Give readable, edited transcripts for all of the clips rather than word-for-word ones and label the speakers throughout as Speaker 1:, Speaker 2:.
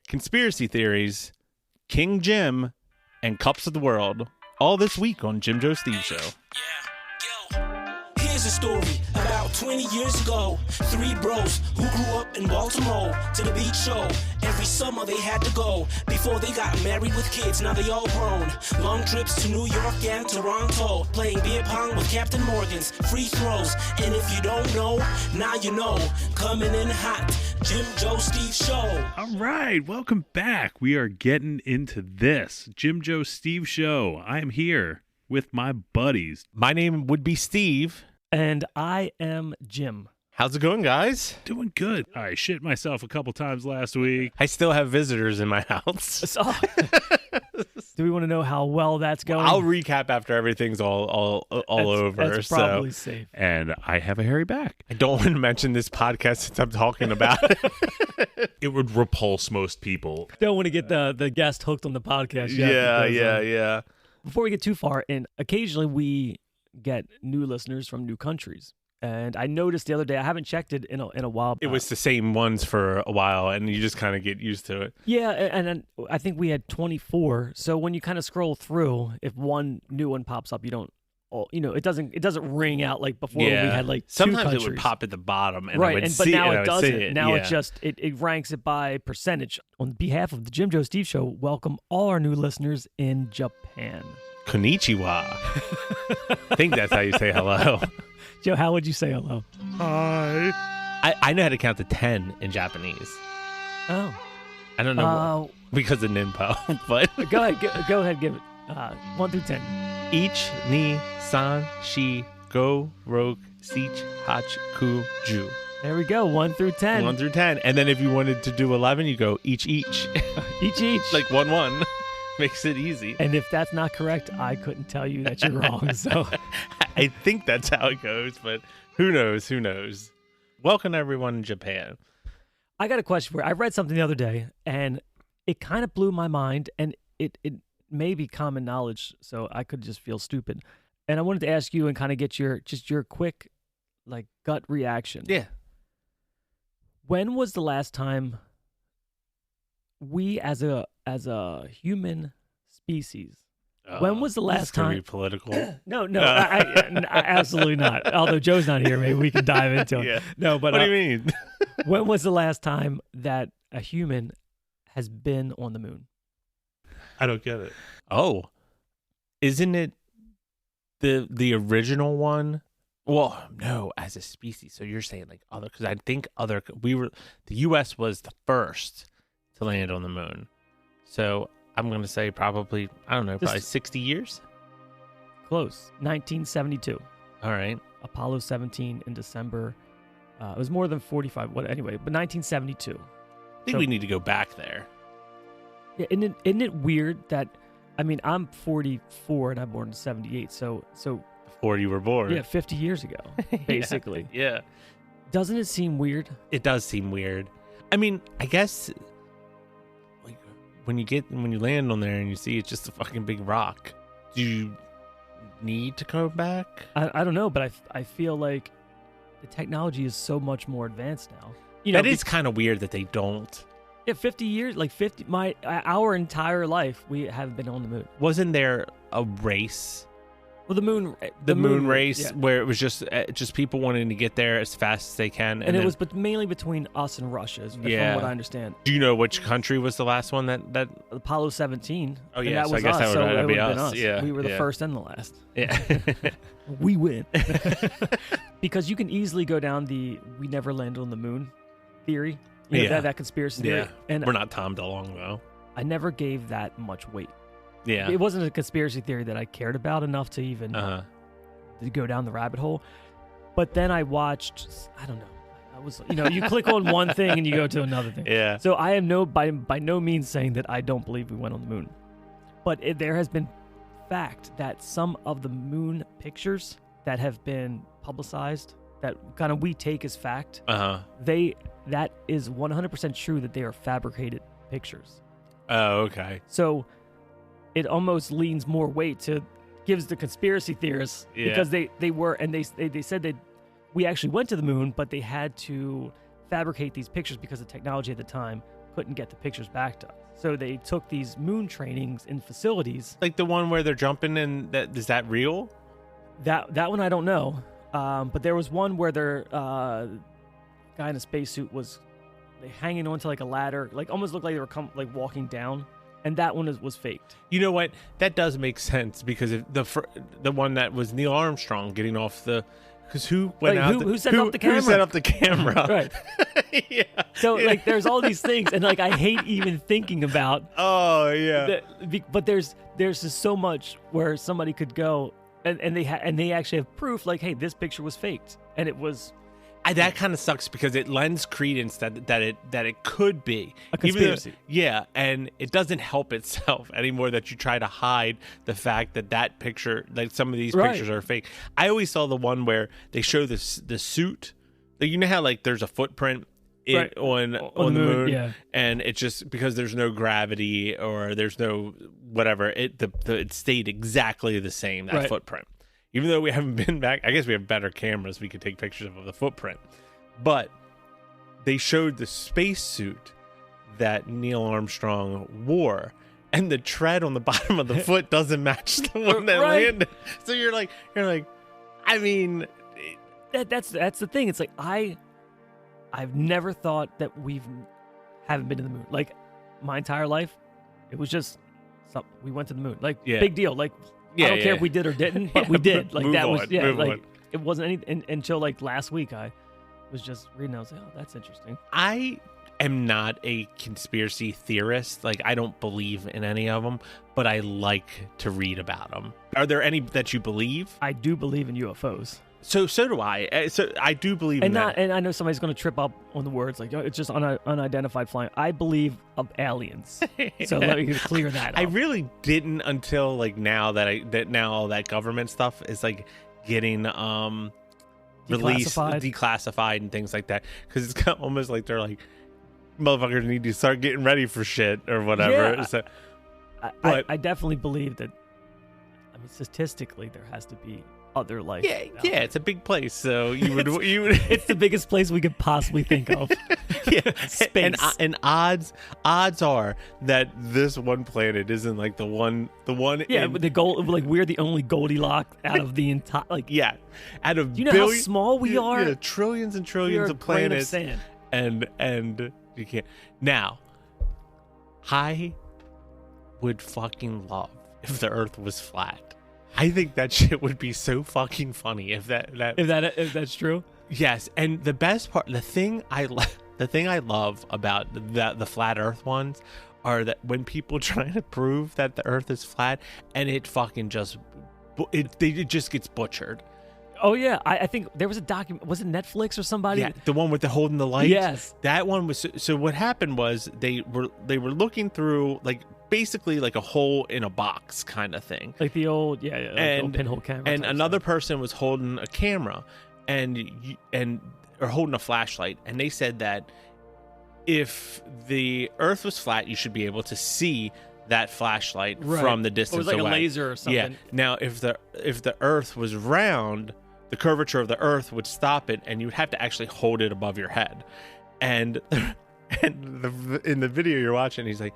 Speaker 1: conspiracy theories, King Jim, and cups of the world. All this week on Jim Joe Steve Show.
Speaker 2: Here's a story about 20 years ago. 3 bros who grew up in Baltimore to the beach show. Every summer they had to go before they got married with kids. Now they all grown. Long trips to New York and Toronto. Playing beer pong with Captain Morgan's. Free throws. And if you don't know, now you know. Coming in hot. Jim Joe Steve Show.
Speaker 3: All right, welcome back. We are getting into this Jim Joe Steve Show. I am here with my buddies.
Speaker 1: My name would be Steve.
Speaker 4: And I am Jim.
Speaker 1: How's it going, guys?
Speaker 3: Doing good. I shit myself a couple times last week.
Speaker 1: I still have visitors in my house.
Speaker 4: So, do we want to know how well that's going?
Speaker 1: I'll recap after everything's all over.
Speaker 4: That's probably safe.
Speaker 3: And I have a hairy back.
Speaker 1: I don't want to mention this podcast since I'm talking about it.
Speaker 3: It would repulse most people.
Speaker 4: Don't want to get the guest hooked on the podcast.
Speaker 1: Yeah.
Speaker 4: Before we get too far, and occasionally we get new listeners from new countries. And I noticed the other day, I haven't checked it in a while.
Speaker 1: It was the same ones for a while, and you just kind of get used to it.
Speaker 4: Yeah, and I think we had 24. So when you kind of scroll through, if one new one pops up, you don't, it doesn't ring out like before when we had like
Speaker 1: sometimes
Speaker 4: 2 countries.
Speaker 1: It would pop at the bottom, and
Speaker 4: right,
Speaker 1: I would
Speaker 4: but
Speaker 1: see
Speaker 4: now
Speaker 1: it.
Speaker 4: it doesn't.
Speaker 1: It.
Speaker 4: Now
Speaker 1: Yeah.
Speaker 4: it just it ranks it by percentage. On behalf of the Jim Joe Steve Show, welcome all our new listeners in Japan.
Speaker 1: Konnichiwa. I think that's how you say hello.
Speaker 4: Joe, how would you say hello?
Speaker 3: Hi.
Speaker 1: I know how to count to 10 in Japanese.
Speaker 4: Oh.
Speaker 1: I don't know because of Ninpo, but
Speaker 4: Go ahead, give it 1 through 10.
Speaker 1: Ich, ni, san, shi, go, rok, sich, hach, ku, ju.
Speaker 4: There we go, 1 through 10.
Speaker 1: 1 through 10. And then if you wanted to do 11, you go each.
Speaker 4: Each.
Speaker 1: Like 1. Makes it easy.
Speaker 4: And if that's not correct, I couldn't tell you that you're wrong. So
Speaker 1: I think that's how it goes, but who knows? Welcome everyone in Japan.
Speaker 4: I got a question for you. I read something the other day, and it kind of blew my mind, and it may be common knowledge, so I could just feel stupid. And I wanted to ask you and kind of get your quick, like, gut reaction.
Speaker 1: Yeah.
Speaker 4: When was the last time we as a human species, when was the last time?
Speaker 1: Be political?
Speaker 4: No, I absolutely not. Although Joe's not here, maybe we can dive into it.
Speaker 1: Yeah.
Speaker 4: No, but
Speaker 1: what do you mean?
Speaker 4: when was the last time that a human has been on the moon?
Speaker 3: I don't get it.
Speaker 1: Oh, isn't it the original one? Well, no, as a species. So you're saying like other? Because I think the U.S. was the first to land on the moon. So I'm going to say probably, I don't know, probably 60 years?
Speaker 4: Close. 1972.
Speaker 1: All right.
Speaker 4: Apollo 17 in December. It was more than 45. Anyway, but 1972.
Speaker 1: I think we need to go back there.
Speaker 4: Yeah, isn't it weird that, I mean, I'm 44 and I'm born in 78. So
Speaker 1: Before you were born.
Speaker 4: yeah, 50 years ago, basically.
Speaker 1: Yeah.
Speaker 4: Doesn't it seem weird?
Speaker 1: It does seem weird. I mean, I guess like when you land on there and you see it's just a fucking big rock, do you need to come back?
Speaker 4: I don't know, but I feel like the technology is so much more advanced now.
Speaker 1: That is kind of weird that they don't.
Speaker 4: Yeah, 50 years, like our entire life, we haven't been on the moon.
Speaker 1: Wasn't there a race?
Speaker 4: Well, the
Speaker 1: moon race,
Speaker 4: yeah.
Speaker 1: where it was just people wanting to get there as fast as they can,
Speaker 4: and it was mainly between us and Russia, from what I understand.
Speaker 1: Do you know which country was the last one that?
Speaker 4: Apollo 17.
Speaker 1: Oh yeah,
Speaker 4: that
Speaker 1: so
Speaker 4: was
Speaker 1: I guess
Speaker 4: us,
Speaker 1: that would be
Speaker 4: been
Speaker 1: us. Yeah,
Speaker 4: we were the first and the last.
Speaker 1: Yeah,
Speaker 4: we win because you can easily go down the "we never landed on the moon" theory. That conspiracy theory.
Speaker 1: Yeah,
Speaker 4: and
Speaker 1: we're not Tom DeLonge though.
Speaker 4: I never gave that much weight.
Speaker 1: Yeah,
Speaker 4: it wasn't a conspiracy theory that I cared about enough to even to go down the rabbit hole. But then I watched, I don't know. I was, you click on one thing and you go to another thing.
Speaker 1: Yeah.
Speaker 4: So I am by no means saying that I don't believe we went on the moon. But there has been fact that some of the moon pictures that have been publicized, that kind of we take as fact, that is 100% true that they are fabricated pictures.
Speaker 1: Oh, okay.
Speaker 4: So it almost leans more weight to gives the conspiracy theorists because they said that we actually went to the moon, but they had to fabricate these pictures because the technology at the time couldn't get the pictures back to us. So they took these moon trainings in facilities.
Speaker 1: Like the one where they're jumping in. Is that real?
Speaker 4: That one I don't know. But there was one where their guy in a spacesuit was hanging onto like a ladder, like almost looked like they were walking down. And that one was faked.
Speaker 1: You know what? That does make sense because if the one that was Neil Armstrong getting off the, because who went out?
Speaker 4: Who set up the camera?
Speaker 1: Who set up the camera?
Speaker 4: Right.
Speaker 1: Yeah.
Speaker 4: So like, there's all these things, and like, I hate even thinking about.
Speaker 1: Oh yeah.
Speaker 4: But there's just so much where somebody could go, and they actually have proof. Like, hey, this picture was faked, and it was.
Speaker 1: That kind of sucks because it lends credence that it could be
Speaker 4: a conspiracy.
Speaker 1: And it doesn't help itself anymore that you try to hide the fact that picture, like some of these pictures are fake. I always saw the one where they show the suit. Like, you know how like there's a footprint on the moon,
Speaker 4: yeah,
Speaker 1: and it's just because there's no gravity or there's no whatever. It stayed exactly the same, that footprint. Even though we haven't been back, I guess we have better cameras. We could take pictures of the footprint. But they showed the spacesuit that Neil Armstrong wore, and the tread on the bottom of the foot doesn't match the one that landed. So you're like, I mean,
Speaker 4: that's the thing. It's like I've never thought that haven't been to the moon. Like, my entire life, it was just we went to the moon. Like, big deal. Like. I don't care if we did or didn't, but we did. Like, that was, it wasn't anything until like last week. I was just reading. I was like, oh, that's interesting.
Speaker 1: I am not a conspiracy theorist. Like, I don't believe in any of them, but I like to read about them. Are there any that you believe?
Speaker 4: I do believe in UFOs.
Speaker 1: So do I. So I do believe in that.
Speaker 4: And I know somebody's going to trip up on the words like, it's just unidentified flying. I believe of aliens. So let me clear that up.
Speaker 1: I really didn't until like now that now all that government stuff is like getting released, declassified and things like that. Because it's almost like they're like, motherfuckers need to start getting ready for shit or whatever.
Speaker 4: Yeah.
Speaker 1: So,
Speaker 4: I definitely believe that. I mean, statistically, there has to be other life.
Speaker 1: Yeah, it's a big place, so you would.
Speaker 4: It's the biggest place we could possibly think of.
Speaker 1: Yeah,
Speaker 4: space.
Speaker 1: And odds are that this one planet isn't like the one.
Speaker 4: Yeah, but the gold, like, we're the only Goldilocks out of the entire. Like,
Speaker 1: yeah, out of
Speaker 4: you know how small we are.
Speaker 1: Yeah, trillions and trillions of planets.
Speaker 4: Grain of sand.
Speaker 1: And you can't. Now, I would fucking love if the Earth was flat. I think that shit would be so fucking funny if
Speaker 4: that's true.
Speaker 1: Yes, and the best part, the thing I love about the flat Earth ones are that when people try to prove that the Earth is flat, and it fucking just it just gets butchered.
Speaker 4: Oh yeah, I think there was a document. Was it Netflix or somebody?
Speaker 1: Yeah, the one with the holding the light.
Speaker 4: Yes,
Speaker 1: that one was. So what happened was they were looking through like. Basically like a hole in a box kind of thing,
Speaker 4: like the old like the old pinhole camera,
Speaker 1: and another person was holding a camera or holding a flashlight, and they said that if the Earth was flat, you should be able to see that flashlight from the distance away.
Speaker 4: It was like a laser or something.
Speaker 1: Yeah. Now if the Earth was round, the curvature of the Earth would stop it, and you would have to actually hold it above your head. And in the video you're watching, he's like,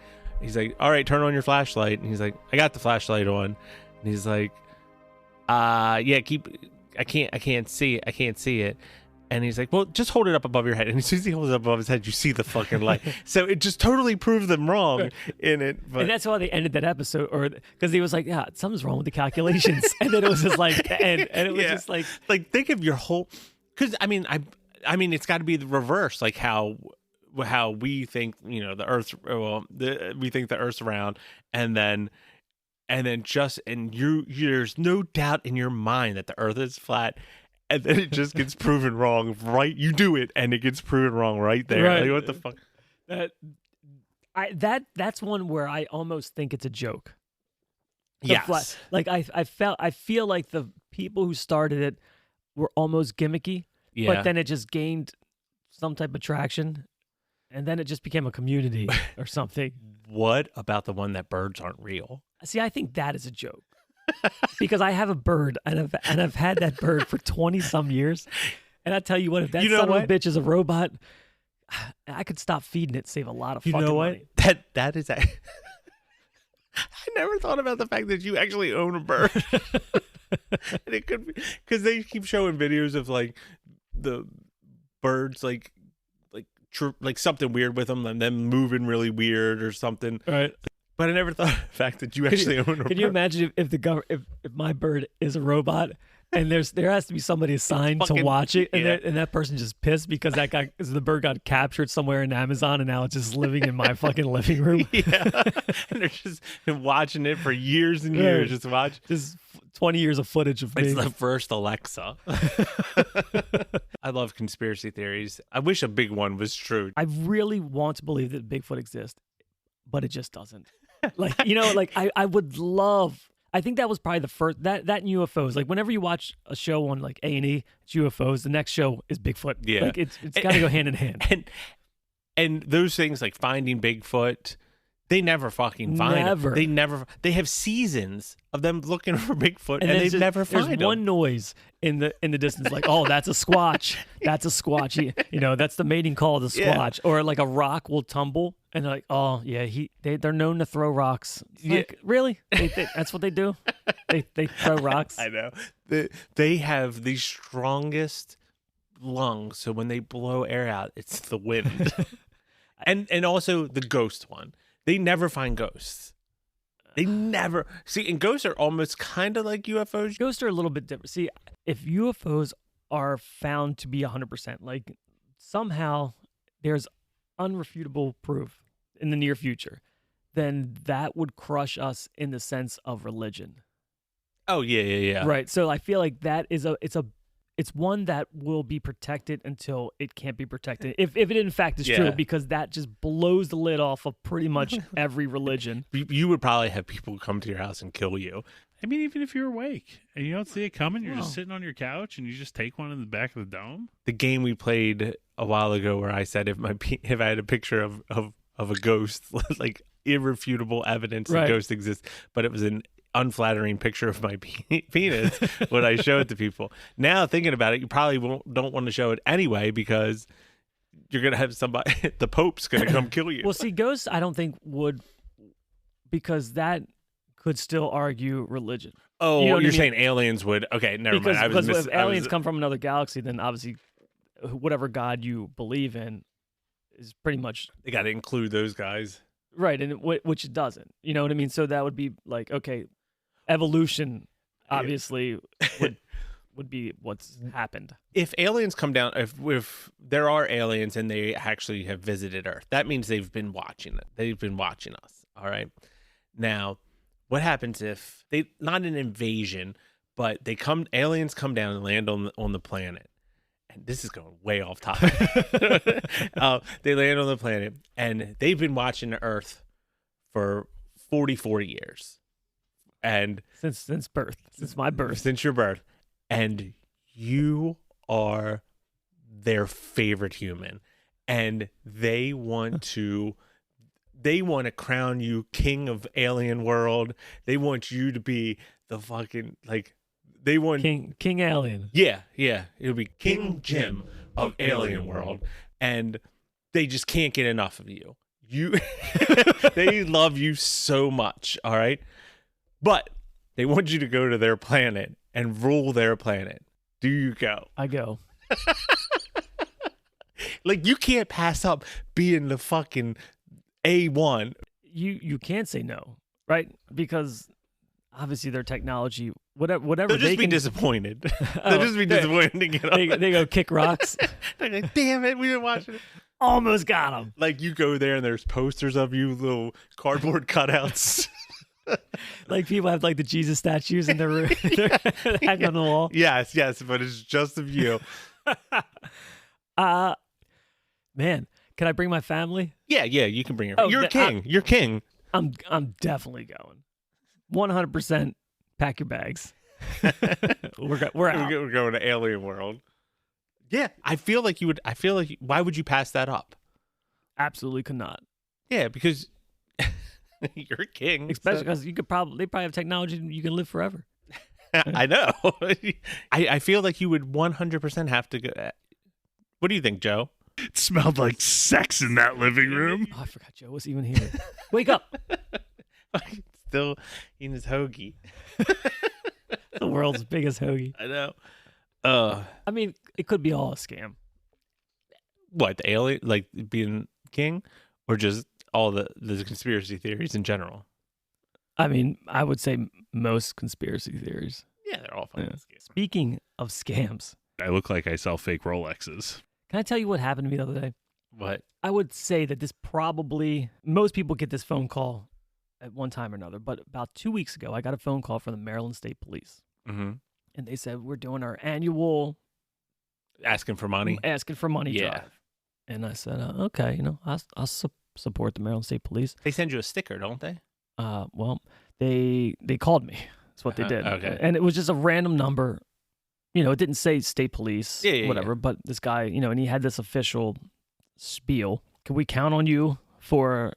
Speaker 1: all right, turn on your flashlight. And he's like, I got the flashlight on. And he's like, I can't see it. And he's like, well, just hold it up above your head. And as soon as he holds it up above his head, you see the fucking light. So it just totally proves them wrong in it. But.
Speaker 4: And that's why they ended that episode, or because he was like, yeah, something's wrong with the calculations. And then it was just like the end. And it was just like
Speaker 1: think of your whole, because I mean, it's got to be the reverse, like how we think, you know, the Earth's we think the Earth's round, and then there's no doubt in your mind that the Earth is flat, and then it just gets proven wrong. Right, you do it, and it gets proven wrong right there.
Speaker 4: Right.
Speaker 1: Like, what the fuck?
Speaker 4: That's one where I almost think it's a joke.
Speaker 1: Yes,
Speaker 4: like I feel like the people who started it were almost gimmicky, but then it just gained some type of traction. And then it just became a community or something.
Speaker 1: What about the one that birds aren't real?
Speaker 4: See, I think that is a joke. Because I have a bird, and I've had that bird for 20 some years. And I tell you what, if that son of a bitch is a robot, I could stop feeding it, save a lot of
Speaker 1: You
Speaker 4: fucking
Speaker 1: know what?
Speaker 4: money.
Speaker 1: That is. I never thought about the fact that you actually own a bird. And it could be because they keep showing videos of like the birds like something weird with them and them moving really weird or something.
Speaker 4: Right.
Speaker 1: But I never thought of the fact that you actually own a bird.
Speaker 4: Can you imagine if if my bird is a robot and there has to be somebody assigned to watch it and that person just pissed because the bird got captured somewhere in Amazon and now it's just living in my fucking living room.
Speaker 1: Yeah. And they're just been watching it for years and years. Just watch.
Speaker 4: Just 20 years of footage of me.
Speaker 1: It's the first Alexa. I love conspiracy theories. I wish a big one was true.
Speaker 4: I really want to believe that Bigfoot exists, but it just doesn't. Like, you know, like I would love. I think that was probably the first that and UFOs. Like whenever you watch a show on like A&E, it's UFOs. The next show is Bigfoot.
Speaker 1: Yeah,
Speaker 4: like it's got to go hand in hand.
Speaker 1: And those things like finding Bigfoot, they never fucking find him. They have seasons of them looking for Bigfoot and they never find him.
Speaker 4: There's one noise in the distance, like, oh, that's a squatch. That's a squatch. You know, that's the mating call of the squatch. Yeah. Or like a rock will tumble and they're like, oh yeah, they're known to throw rocks. Like, really? That's what they do? They throw rocks.
Speaker 1: I know. They have the strongest lungs, so when they blow air out, it's the wind. and also the ghost one. They never find ghosts. They never see, and ghosts are almost kind of like UFOs.
Speaker 4: Ghosts are a little bit different. See, if UFOs are found to be 100%, like somehow there's unrefutable proof in the near future, then that would crush us in the sense of religion.
Speaker 1: Oh yeah.
Speaker 4: Right. So I feel like that is it's one that will be protected until it can't be protected. If it in fact is true, because that just blows the lid off of pretty much every religion.
Speaker 1: You would probably have people come to your house and kill you.
Speaker 3: I mean, even if you're awake and you don't see it coming, you're just sitting on your couch and you just take one in the back of the dome.
Speaker 1: The game we played a while ago where I said if I had a picture of a ghost, like irrefutable evidence that ghosts exist, but it was an unflattering picture of my penis when I show it to people. Now thinking about it, you probably don't want to show it anyway because you're gonna have somebody, the Pope's gonna come kill you.
Speaker 4: Well, see, ghosts I don't think would, because that could still argue religion.
Speaker 1: Oh, you know you're saying aliens would? Okay, never mind.
Speaker 4: Because if aliens come from another galaxy, then obviously whatever God you believe in is pretty much
Speaker 1: they got to include those guys,
Speaker 4: right? And which it doesn't. You know what I mean? So that would be like, okay, evolution obviously would be what's happened.
Speaker 1: If aliens come down, if there are aliens and they actually have visited Earth, that means they've been watching it. They've been watching us. All right. Now, what happens if they, not an invasion, but aliens come down and land on the planet? And this is going way off topic. They land on the planet and they've been watching the Earth for 40 years. And
Speaker 4: since birth, since my birth,
Speaker 1: since your birth, and you are their favorite human, and they want to crown you king of alien world. They want you to be the fucking they want
Speaker 4: king alien.
Speaker 1: Yeah, it'll be King Jim of alien world, and they just can't get enough of you. They love you so much. All right. But they want you to go to their planet and rule their planet. Do you go?
Speaker 4: I go.
Speaker 1: Like, you can't pass up being the fucking A1.
Speaker 4: You can't say no, right? Because obviously their technology, whatever
Speaker 1: They'll just be disappointed. They'll just be disappointed to get on.
Speaker 4: They go kick rocks.
Speaker 1: They're like, damn it, we didn't watch it.
Speaker 4: Almost got them.
Speaker 1: Like, you go there and there's posters of you, little cardboard cutouts.
Speaker 4: Like people have like the Jesus statues in their room. They're hanging on the wall.
Speaker 1: Yes, but it's just of you.
Speaker 4: Man, can I bring my family?
Speaker 1: Yeah, you can bring your. You're king. You're king.
Speaker 4: I'm definitely going. 100%. Pack your bags. We're out.
Speaker 1: We're going to alien world. Yeah, I feel like you would. Why would you pass that up?
Speaker 4: Absolutely could not.
Speaker 1: Yeah, because you're king.
Speaker 4: Especially because they probably have technology and you can live forever.
Speaker 1: I know. I feel like you would 100% have to go. What do you think, Joe?
Speaker 3: It smelled like sex in that living room.
Speaker 4: Oh, I forgot Joe was even here. Wake up.
Speaker 1: Still eating his hoagie.
Speaker 4: The world's biggest hoagie.
Speaker 1: I know.
Speaker 4: I mean, it could be all a scam.
Speaker 1: What, the alien, like being king, or just all the conspiracy theories in general?
Speaker 4: I mean, I would say most conspiracy theories.
Speaker 1: Yeah, they're all fun.
Speaker 4: Yeah. Speaking of scams,
Speaker 3: I look like I sell fake Rolexes.
Speaker 4: can I tell you what happened to me the other day?
Speaker 1: What?
Speaker 4: I would say that this probably, most people get this phone call at one time or another, but about 2 weeks ago, I got a phone call from the Maryland State Police.
Speaker 1: Mm-hmm.
Speaker 4: And they said, we're doing our annual
Speaker 1: Asking for money?
Speaker 4: drive. And I said, okay, I'll support the Maryland State Police.
Speaker 1: They send you a sticker, don't they?
Speaker 4: Well, they called me. That's what they did.
Speaker 1: Okay.
Speaker 4: And it was just a random number. It didn't say state police, whatever,
Speaker 1: Yeah.
Speaker 4: but this guy, and he had this official spiel. Can we count on you for,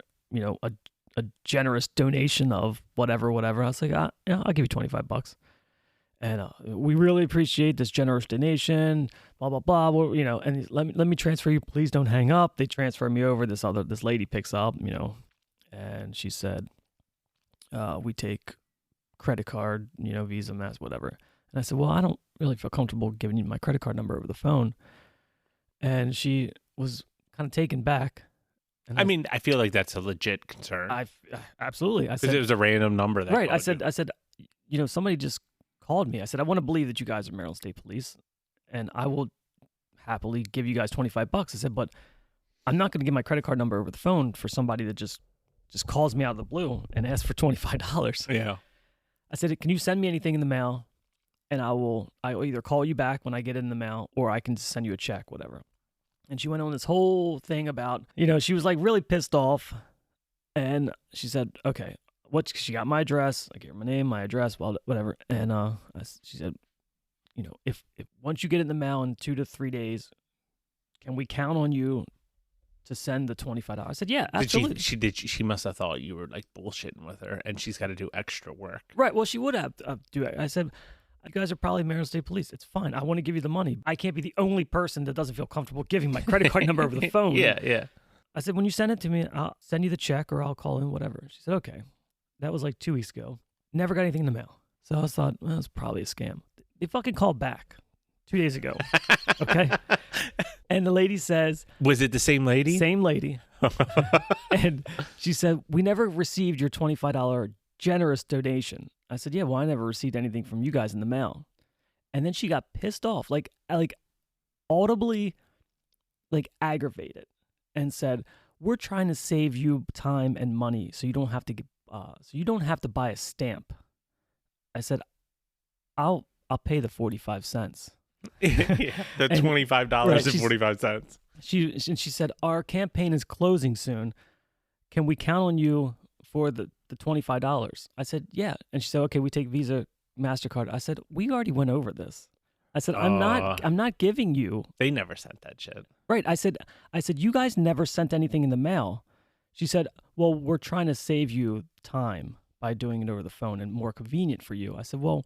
Speaker 4: a generous donation of whatever? I was like, yeah, I'll give you $25. And we really appreciate this generous donation, blah, blah, blah. Well, and he's, let me transfer you. Please don't hang up. They transfer me over. This lady picks up, and she said, we take credit card, Visa, Master, whatever. And I said, well, I don't really feel comfortable giving you my credit card number over the phone. And she was kind of taken back. And
Speaker 1: I feel like that's a legit concern.
Speaker 4: Absolutely. I said,
Speaker 1: Because it was a random number. That
Speaker 4: right. I
Speaker 1: called
Speaker 4: said, somebody just called me. I said, I want to believe that you guys are Maryland State Police, and I will happily give you guys $25. I said, but I'm not going to give my credit card number over the phone for somebody that just calls me out of the blue and asks for $25.
Speaker 1: Yeah.
Speaker 4: I said, can you send me anything in the mail, and I will either call you back when I get it in the mail, or I can just send you a check, whatever. And she went on this whole thing about, she was like really pissed off, and she said, okay, she got my address. I gave her my name, my address, well, whatever. And she said, if once you get it in the mail in 2 to 3 days, can we count on you to send the $25? I said, yeah, absolutely.
Speaker 1: She must have thought you were like bullshitting with her, and she's got to do extra work.
Speaker 4: Right. Well, she would have to do it. I said, you guys are probably Maryland State Police. It's fine. I want to give you the money. I can't be the only person that doesn't feel comfortable giving my credit card number over the phone.
Speaker 1: Yeah.
Speaker 4: I said, when you send it to me, I'll send you the check, or I'll call in, whatever. She said, okay. That was like 2 weeks ago. Never got anything in the mail. So I thought, well, it's probably a scam. They fucking called back 2 days ago. Okay. And the lady says,
Speaker 1: was it the same lady?
Speaker 4: Same lady. And she said, we never received your $25 generous donation. I said, yeah, well, I never received anything from you guys in the mail. And then she got pissed off, like audibly, like aggravated, and said, we're trying to save you time and money so you don't have to buy a stamp. I said, I'll pay the 45 cents.
Speaker 1: Yeah, the $25.45.
Speaker 4: She said, our campaign is closing soon. Can we count on you for the $25? I said, yeah. And she said, okay, we take Visa, MasterCard. I said, we already went over this. I said, I'm not giving you.
Speaker 1: They never sent that shit.
Speaker 4: Right. I said, you guys never sent anything in the mail. She said, well, we're trying to save you time by doing it over the phone and more convenient for you. I said, well,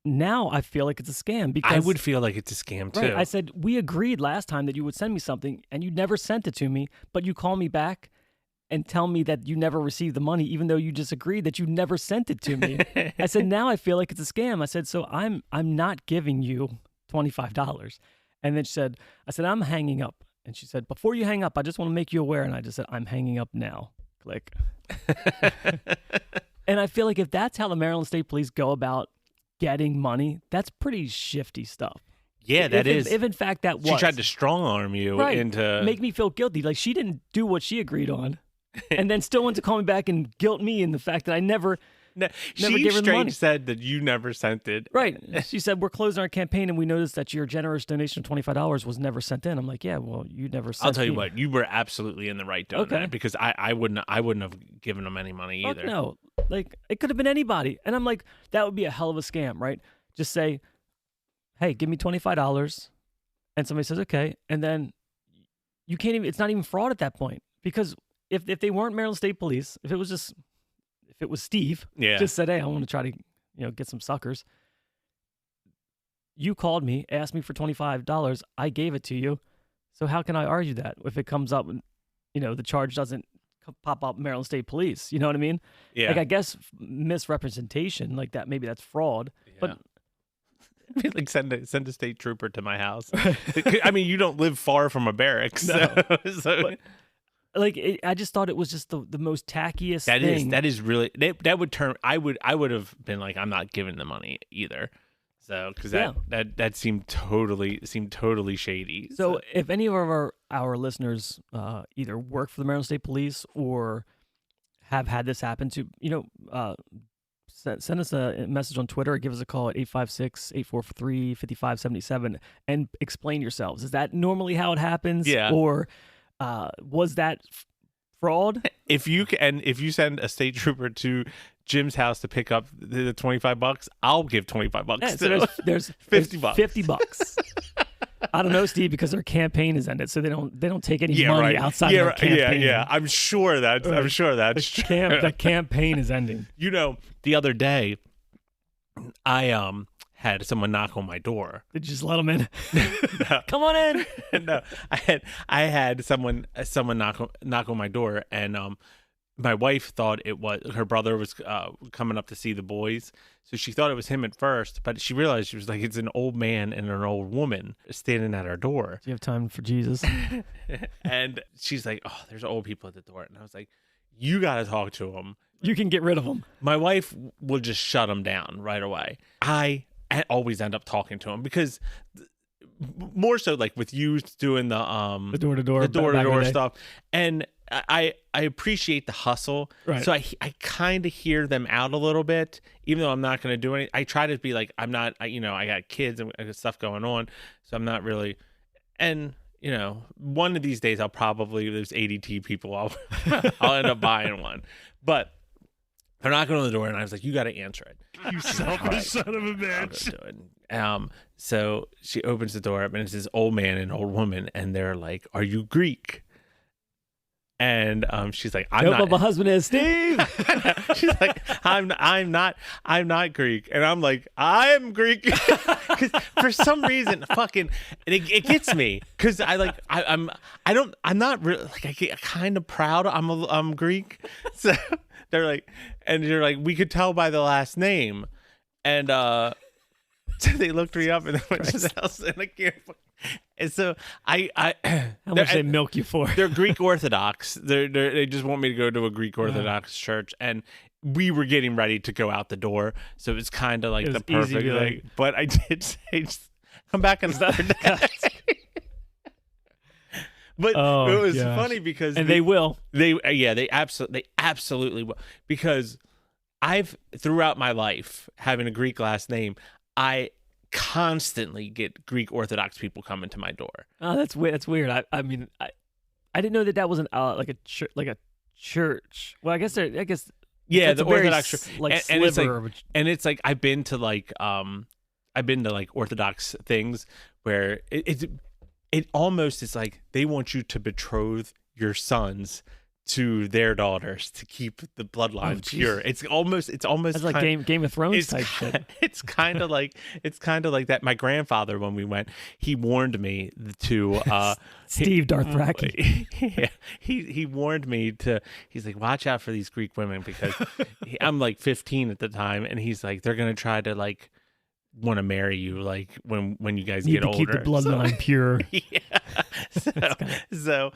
Speaker 4: now I feel like it's a scam because
Speaker 1: I would feel like it's a scam too.
Speaker 4: Right, I said, we agreed last time that you would send me something and you never sent it to me, but you call me back and tell me that you never received the money, even though you just agreed that you never sent it to me. I said, now I feel like it's a scam. I said, so I'm not giving you $25. And then I said, I'm hanging up. And she said, before you hang up, I just want to make you aware. And I just said, I'm hanging up now. Click. And I feel like if that's how the Maryland State Police go about getting money, that's pretty shifty stuff.
Speaker 1: Yeah, that is.
Speaker 4: If in fact that was.
Speaker 1: She tried to strong arm you into.
Speaker 4: Make me feel guilty. Like she didn't do what she agreed on. And then still went to call me back and guilt me in the fact that I never
Speaker 1: she
Speaker 4: gave her the money.
Speaker 1: said that you never sent it.
Speaker 4: Right. She said, we're closing our campaign and we noticed that your generous donation of $25 was never sent in. I'm like, yeah, well, you never sent
Speaker 1: I'll tell you
Speaker 4: me.
Speaker 1: what, you were absolutely in the right doing that because I wouldn't have given them any money either.
Speaker 4: No. Like it could have been anybody. And I'm like, that would be a hell of a scam, right? Just say, hey, give me $25. And somebody says, okay. And then you can't even, it's not even fraud at that point because if they weren't Maryland State Police, if it was Steve, just said, hey, I want to try to, get some suckers. You called me, asked me for $25. I gave it to you. So how can I argue that if it comes up, and, the charge doesn't pop up Maryland State Police? You know what I mean?
Speaker 1: Yeah.
Speaker 4: Like, I guess misrepresentation like that, maybe that's fraud. But
Speaker 1: like send a state trooper to my house. I mean, you don't live far from a barracks.
Speaker 4: No.
Speaker 1: So.
Speaker 4: But, I just thought it was just the most tackiest thing.
Speaker 1: That is really that would turn. I would have been like, I'm not giving the money either. So because that seemed totally shady.
Speaker 4: So if any of our listeners either work for the Maryland State Police or have had this happen to, send us a message on Twitter or give us a call at 856-843-5577 and explain yourselves. Is that normally how it happens?
Speaker 1: Yeah.
Speaker 4: Or was that fraud?
Speaker 1: If you send a state trooper to Jim's house to pick up the $25, I'll give $25.
Speaker 4: Yeah, so there's
Speaker 1: $50.
Speaker 4: $50. I don't know, Steve, because their campaign is ended, so they don't take any money outside of their campaign.
Speaker 1: Yeah. I'm sure that's true.
Speaker 4: The campaign is ending.
Speaker 1: The other day, I had someone knock on my door.
Speaker 4: Did you just let them in?
Speaker 1: No.
Speaker 4: Come on in.
Speaker 1: No, I had someone knock on my door, and my wife thought it was her brother was coming up to see the boys, so she thought it was him at first, but she realized she was like, it's an old man and an old woman standing at our door.
Speaker 4: Do you have time for Jesus?
Speaker 1: And she's like, oh, there's old people at the door, and I was like, you got to talk to them.
Speaker 4: You can get rid of them.
Speaker 1: My wife will just shut them down right away. I always end up talking to him because more so like with you doing the door-to-door stuff, and I appreciate the hustle,
Speaker 4: right?
Speaker 1: So I kind of hear them out a little bit, even though I'm not going to do anything. I try to be like, I'm not, I got kids and stuff going on, so I'm not really. And one of these days I'll probably, there's ADT people, I'll end up buying one, but they're knocking on the door, and I was like, you got to answer it.
Speaker 3: You selfish son of a bitch.
Speaker 1: So she opens the door up, and it's this old man and old woman, and they're like, are you Greek? And she's like, I'm not.
Speaker 4: But my husband is Steve.
Speaker 1: She's like, I'm not Greek, and I'm like, I'm Greek. Because for some reason, fucking, it gets me. Because I'm not really like, I get kind of proud. I'm Greek. So they're like, and you're like, we could tell by the last name, and so they looked me up and they went to the house, and I can't. And so how
Speaker 4: much they milk you for?
Speaker 1: They're Greek Orthodox. They just want me to go to a Greek Orthodox church, and we were getting ready to go out the door, so it's kind of like the perfect thing. Like, but I did say, just come back another day. But it was funny because
Speaker 4: they will.
Speaker 1: They absolutely will, because I've throughout my life having a Greek last name, I constantly get Greek Orthodox people coming to my door.
Speaker 4: Oh, that's weird. That's weird. I mean, I didn't know that was an like a church. Well, I guess
Speaker 1: yeah, the Orthodox church,
Speaker 4: and
Speaker 1: it's like I've been to like Orthodox things where it almost is like they want you to betroth your sons to their daughters to keep the bloodline pure. It's almost
Speaker 4: it's like Game of Thrones type shit.
Speaker 1: It's kind of like that. My grandfather, when we went, he warned me to
Speaker 4: Steve Dothraki.
Speaker 1: Yeah, he warned me to. He's like, watch out for these Greek women, because I'm like 15 at the time, and he's like, they're gonna try to like want to marry you like when you guys get older.
Speaker 4: Keep the bloodline pure.
Speaker 1: Yeah. So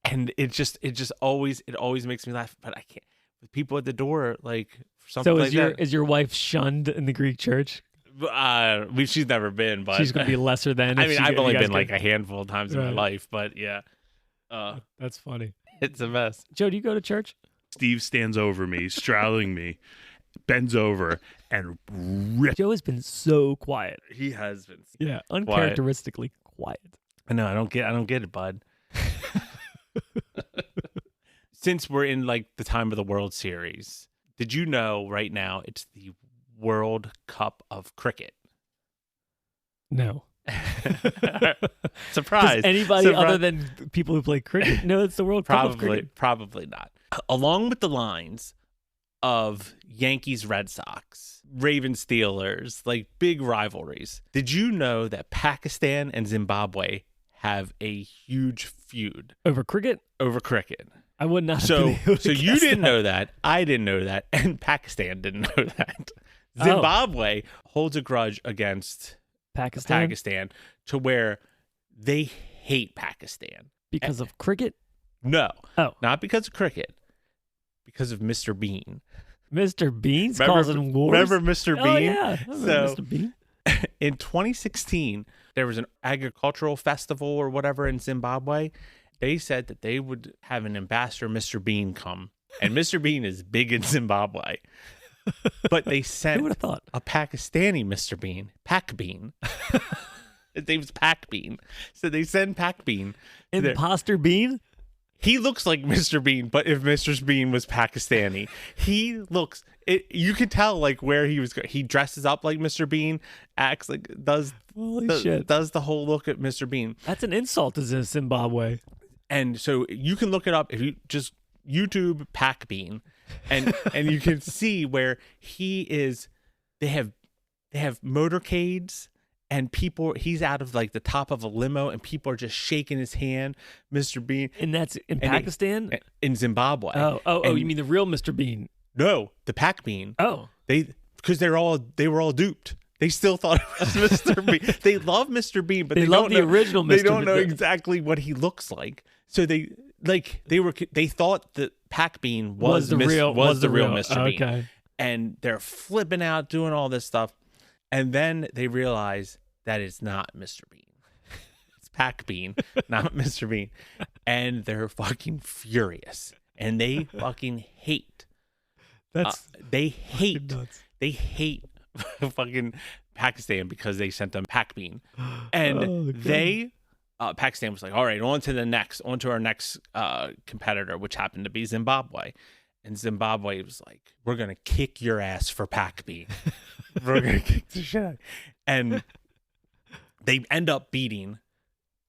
Speaker 1: and it just always makes me laugh, but I can't. With people at the door, like something like that.
Speaker 4: Is your wife shunned in the Greek church?
Speaker 1: She's never been, but
Speaker 4: she's gonna be lesser than.
Speaker 1: I mean, I've only been like a handful of times in my life, but yeah.
Speaker 4: That's funny.
Speaker 1: It's a mess.
Speaker 4: Joe, do you go to church?
Speaker 3: Steve stands over me, straddling me, bends over, and rips.
Speaker 4: Joe has been so quiet.
Speaker 1: He has been.
Speaker 4: Yeah, uncharacteristically quiet.
Speaker 1: I know. I don't get it, bud. Since we're in like the time of the World Series, did you know right now it's the World Cup of Cricket?
Speaker 4: No.
Speaker 1: Surprise.
Speaker 4: Does anybody other than people who play cricket know it's the World Cup of Cricket?
Speaker 1: Probably not. Along with the lines of Yankees, Red Sox, Ravens, Steelers, like big rivalries, did you know that Pakistan and Zimbabwe have a huge feud
Speaker 4: Over cricket?
Speaker 1: over cricket.
Speaker 4: I would not. Have
Speaker 1: So
Speaker 4: been able to
Speaker 1: you
Speaker 4: guess
Speaker 1: didn't
Speaker 4: that.
Speaker 1: know that. I didn't know that. And Pakistan didn't know that. Zimbabwe holds a grudge against
Speaker 4: Pakistan
Speaker 1: to where they hate Pakistan.
Speaker 4: because of cricket.
Speaker 1: No.
Speaker 4: Oh.
Speaker 1: Not because of cricket. Because of Mr. Bean.
Speaker 4: Mr. Bean's
Speaker 1: Remember-
Speaker 4: causing wars.
Speaker 1: remember Mr.
Speaker 4: Oh
Speaker 1: Bean?
Speaker 4: yeah, I remember Mr. Bean.
Speaker 1: In 2016, there was an agricultural festival or whatever in Zimbabwe. They said that they would have an ambassador, Mr. Bean, come. And Mr. Bean is big in Zimbabwe. But they
Speaker 4: Who
Speaker 1: sent
Speaker 4: would have thought?
Speaker 1: a Pakistani Mr. Bean, Pak Bean. His name's Pak Bean. So they send Pak Bean. there.
Speaker 4: Imposter Bean?
Speaker 1: He looks like Mr. Bean, but if Mr. Bean was Pakistani, he looks. You can tell like where he was. He dresses up like Mr. Bean, acts like does the whole look at Mr. Bean.
Speaker 4: That's an insult to Zimbabwe.
Speaker 1: And so you can look it up if you just YouTube Pak Bean, and you can see where he is. They have motorcades. And people, he's out of like the top of a limo, and people are just shaking his hand, Mr. Bean.
Speaker 4: And that's in Pakistan?
Speaker 1: In Zimbabwe.
Speaker 4: Oh, you mean the real Mr. Bean?
Speaker 1: No, the Pak Bean.
Speaker 4: Oh.
Speaker 1: Because they were all duped. They still thought it was Mr. Bean. They love Mr. Bean, but they
Speaker 4: love
Speaker 1: don't
Speaker 4: the
Speaker 1: know,
Speaker 4: original Mr.
Speaker 1: They don't
Speaker 4: Bean.
Speaker 1: know exactly what he looks like. So they thought that Pak Bean was the real Mr. Bean.
Speaker 4: Okay.
Speaker 1: And they're flipping out, doing all this stuff. And then they realize that it's not Mr. Bean. It's Pak Bean, not Mr. Bean. And they're fucking furious. And they fucking hate. They hate fucking Pakistan because they sent them Pak Bean. And Pakistan was like, all right, on to our next competitor, which happened to be Zimbabwe. And Zimbabwe was like, we're going to kick your ass for Pak Bean. We're going to kick the shit out. And they end up beating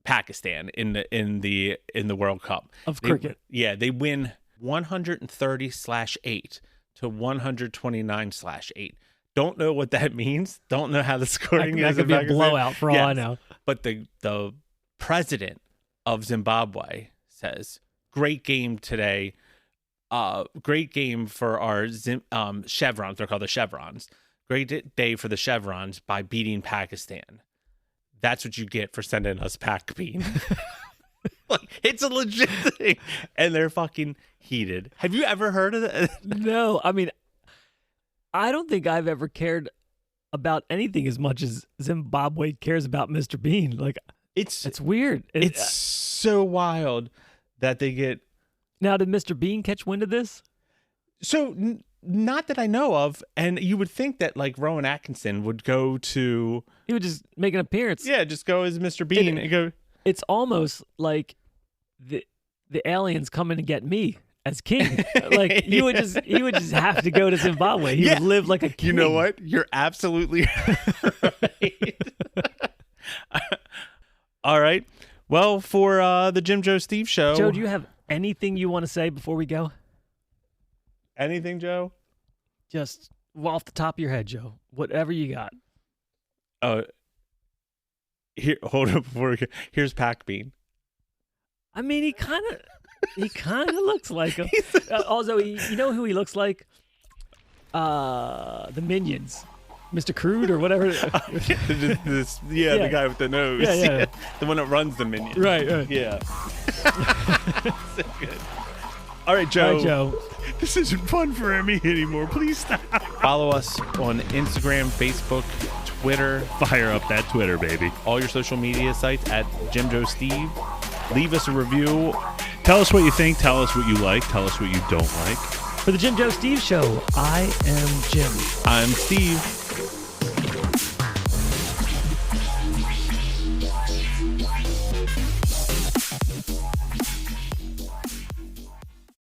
Speaker 1: Pakistan in the World Cup
Speaker 4: of cricket.
Speaker 1: They win 130/8 to 129/8. Don't know what that means. Don't know how the scoring
Speaker 4: That
Speaker 1: is.
Speaker 4: could be a blowout for all I know.
Speaker 1: But the president of Zimbabwe says, "Great game today. Great game for our chevrons. They're called the chevrons. Great day for the chevrons by beating Pakistan. That's what you get for sending us Pak Bean." Like, it's a legit thing. And they're fucking heated. Have you ever heard of that?
Speaker 4: No, I mean, I don't think I've ever cared about anything as much as Zimbabwe cares about Mr. Bean. Like, it's weird.
Speaker 1: It's so wild that they get.
Speaker 4: Now, did Mr. Bean catch wind of this?
Speaker 1: So, not that I know of. And you would think that, like, Rowan Atkinson would go to.
Speaker 4: He would just make an appearance.
Speaker 1: Yeah, just go as Mr. Bean and go.
Speaker 4: It's almost like the aliens coming to get me as king. Like, he would just have to go to Zimbabwe. He would live like a king.
Speaker 1: You know what? You're absolutely right. All right. Well, for the Jim Joe Steve show.
Speaker 4: Joe, do you have anything you want to say before we go?
Speaker 1: Anything, Joe?
Speaker 4: Just off the top of your head, Joe. Whatever you got.
Speaker 1: Here, hold up before we go. Here's Pak Bean.
Speaker 4: I mean, he kind of looks like him. Also, you know who he looks like? The Minions, Mr. Crude or whatever.
Speaker 1: The guy with the nose.
Speaker 4: Yeah.
Speaker 1: The one that runs the Minions.
Speaker 4: Right.
Speaker 1: Yeah. So good. All right, Joe.
Speaker 4: All right, Joe.
Speaker 3: This isn't fun for me anymore. Please stop.
Speaker 1: Follow us on Instagram, Facebook, Twitter.
Speaker 3: Fire up that Twitter, baby.
Speaker 1: All your social media sites at Jim Joe Steve. Leave us a review.
Speaker 3: Tell us what you think. Tell us what you like. Tell us what you don't like.
Speaker 4: For the Jim Joe Steve Show, I am Jim.
Speaker 1: I'm Steve.